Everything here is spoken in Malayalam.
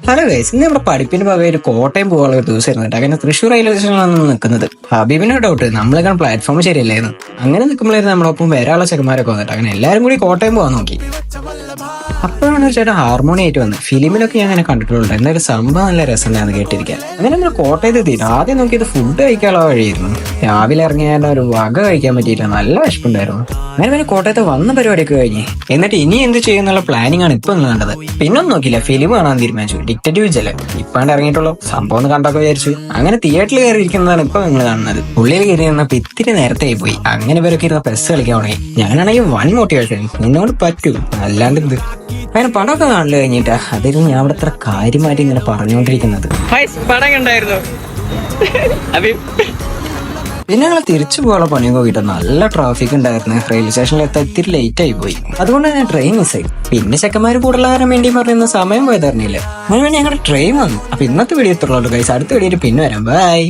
ഹലോ ഗൈസ്, ഇന്ന് ഇവിടെ പഠിപ്പിന്റെ ഭാഗമായി ഒരു കോട്ടയം പോകാനുള്ള ഒരു ദിവസമായിരുന്നു. അങ്ങനെ തൃശ്ശൂർ റെയിൽവേ സ്റ്റേഷനിലാണ് നിൽക്കുന്നത്. ഹബീബിന് ഡൗട്ട് നമ്മളെ പ്ലാറ്റ്ഫോം ശരിയല്ലായിരുന്നു. അങ്ങനെ നിൽക്കുമ്പോഴായിരുന്നു നമ്മളൊപ്പം വരാനുള്ള ചെറുമാരൊക്കെ വന്നിട്ട് അങ്ങനെ എല്ലാവരും കൂടി കോട്ടയം പോകാൻ നോക്കി. അപ്പോഴാണ് ഒരു ചേട്ടൻ ഹാർമോണി ആയിട്ട് വന്നത്. ഫിലിമിലൊക്കെ ഞാൻ അങ്ങനെ കണ്ടിട്ടുള്ളൂ. എന്തായാലും സംഭവം നല്ല രസമുണ്ടായിരുന്നു കേട്ടിരിക്കാൻ. അങ്ങനെ നമ്മൾ കോട്ടയത്ത് എത്തിയിട്ട് ആദ്യം നോക്കിയത് ഫുഡ് കഴിക്കാനുള്ള വഴിയായിരുന്നു. രാവിലെ ഇറങ്ങിയാൽ ഒരു വക കഴിക്കാൻ പറ്റിയില്ല, നല്ല വിശപ്പുണ്ടായിരുന്നു. അങ്ങനെ പിന്നെ കോട്ടയത്ത് വന്ന പരിപാടിയൊക്കെ കഴിഞ്ഞ് എന്നിട്ട് ഇനി എന്ത് ചെയ്യുന്നുള്ള പ്ലാനിങ് ആണ് ഇപ്പൊ നിങ്ങൾ കണ്ടത്. പിന്നൊന്നും നോക്കില്ല, ഫിലിം കാണാൻ തീരുമാനിച്ചു. ഡിക്റ്റേറ്റീവ് ജല ഇപ്പാണ്ട് ഇറങ്ങിയിട്ടുള്ളൂ. സംഭവം ഒന്ന് കണ്ടൊക്കെ വിചാരിച്ചു. അങ്ങനെ തിയേറ്ററിൽ കയറി ഇരിക്കുന്നതാണ് ഇപ്പൊ നിങ്ങൾ കാണുന്നത്. ഉള്ളിൽ കയറി നിന്നപ്പോ ഇത്തിരി നേരത്തെ ആയി പോയി. അങ്ങനെ ഇവരൊക്കെ ഇരുന്ന പെസ് കളിക്കാൻ തുടങ്ങി. ഞാനാണെങ്കിൽ വൺ മോട്ടിവേഷൻ, നിന്നോട് പറ്റൂ അല്ലാണ്ട് എന്ത്. അങ്ങനെ പടമൊക്കെ കാണല് കഴിഞ്ഞിട്ടാ അതിരുന്ന് ഞാൻ അവിടെ അത്ര കാര്യമായിട്ട് ഇങ്ങനെ പറഞ്ഞുകൊണ്ടിരിക്കുന്നത്. പിന്നെ ഞങ്ങൾ തിരിച്ചു പോകാനുള്ള പണിയൊക്കെ പോയിട്ട് നല്ല ട്രാഫിക് ഉണ്ടായിരുന്നു. റെയിൽവേ സ്റ്റേഷനിൽ എത്താൻ ഇത്തിരി ലേറ്റ് ആയി പോയി. അതുകൊണ്ട് ഞാൻ ട്രെയിൻ മിസ്സായി. പിന്നെ ചെക്കന്മാർ കൂടുതൽ കാരം വേണ്ടി പറയുന്ന സമയം പോയതറിഞ്ഞില്ല. അങ്ങനെ ഞങ്ങളുടെ ട്രെയിൻ വന്നു. അപ്പൊ ഇന്നത്തെ വീഡിയോ എത്തുള്ളൂ ഗൈസ്. അടുത്ത വീഡിയോയിൽ പിന്നെ വരാം. ബൈ.